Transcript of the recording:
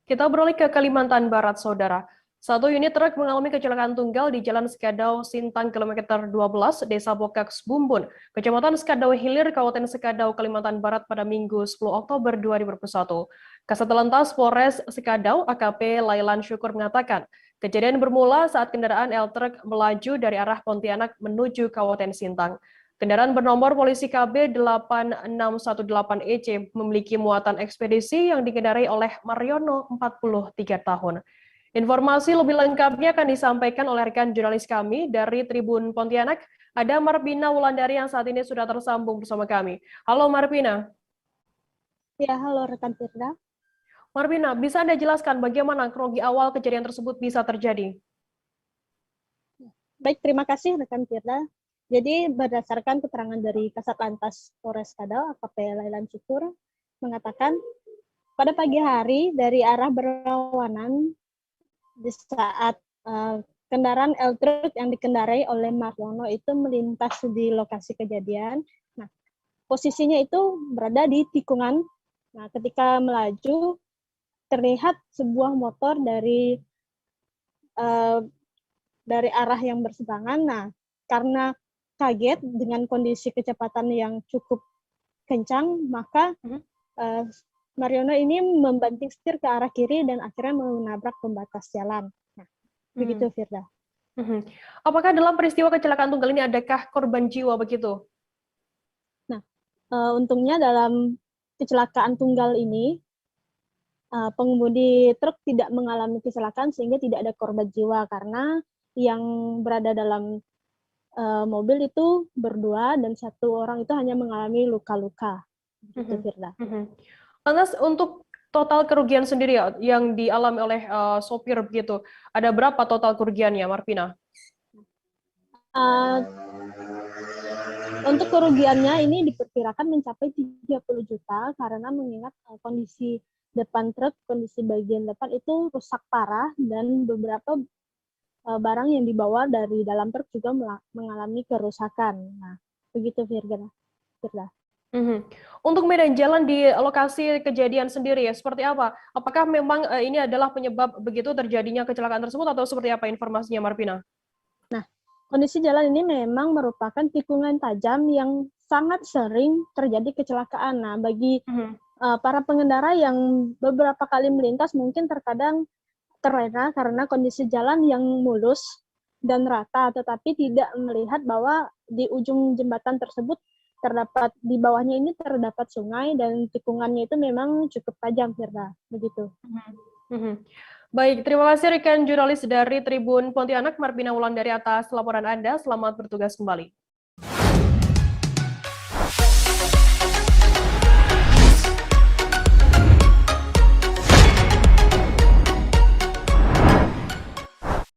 Kita beralih ke Kalimantan Barat, Saudara. Satu unit truk mengalami kecelakaan tunggal di Jalan Sekadau, Sintang, kilometer 12, Desa Bokaks, Bumbun, Kecamatan Sekadau Hilir, Kabupaten Sekadau, Kalimantan Barat pada Minggu 10 Oktober 2021. Kasat Lantas Polres Sekadau, AKP Lailan Syukur mengatakan, kejadian bermula saat kendaraan L-Truk melaju dari arah Pontianak menuju Kabupaten Sintang. Kendaraan bernomor polisi KB 8618EC memiliki muatan ekspedisi yang dikendarai oleh Mariono, 43 tahun. Informasi lebih lengkapnya akan disampaikan oleh rekan jurnalis kami dari Tribun Pontianak. Ada Marpina Wulandari yang saat ini sudah tersambung bersama kami. Halo Marpina. Ya, halo rekan Firda. Marpina, bisa Anda jelaskan bagaimana kronologi awal kejadian tersebut bisa terjadi? Baik, terima kasih rekan Firda. Jadi berdasarkan keterangan dari Kasat Lantas Polres Sekadau, AKP Lailan Syukur, mengatakan pada pagi hari dari arah berlawanan di saat kendaraan L-Truk yang dikendarai oleh Mariono itu melintas di lokasi kejadian. Nah, posisinya itu berada di tikungan. Nah, ketika melaju terlihat sebuah motor dari arah yang berseberangan. Nah, karena kaget dengan kondisi kecepatan yang cukup kencang, maka Mariono ini membanting setir ke arah kiri dan akhirnya menabrak pembatas jalan. Nah, begitu Firda. Apakah dalam peristiwa kecelakaan tunggal ini adakah korban jiwa begitu? Nah, untungnya dalam kecelakaan tunggal ini pengemudi truk tidak mengalami kecelakaan sehingga tidak ada korban jiwa karena yang berada dalam mobil itu berdua dan satu orang itu hanya mengalami luka-luka. Gitu, Firda. Lantas untuk total kerugian sendiri yang dialami oleh sopir begitu, ada berapa total kerugiannya, Marpina? Untuk kerugiannya ini diperkirakan mencapai 30 juta karena mengingat kondisi depan truk, kondisi bagian depan itu rusak parah dan beberapa barang yang dibawa dari dalam truk juga mengalami kerusakan. Nah, begitu Firda. Untuk medan jalan di lokasi kejadian sendiri ya, seperti apa? Apakah memang ini adalah penyebab begitu terjadinya kecelakaan tersebut atau seperti apa informasinya, Marpina? Nah, kondisi jalan ini memang merupakan tikungan tajam yang sangat sering terjadi kecelakaan. Nah, bagi para pengendara yang beberapa kali melintas mungkin terkadang terlena karena kondisi jalan yang mulus dan rata, tetapi tidak melihat bahwa di ujung jembatan tersebut di bawahnya ini terdapat sungai dan tikungannya itu memang cukup tajam, Firda. Begitu. Baik, terima kasih rekan jurnalis dari Tribun Pontianak, Marpina Wulandari atas laporan Anda. Selamat bertugas kembali.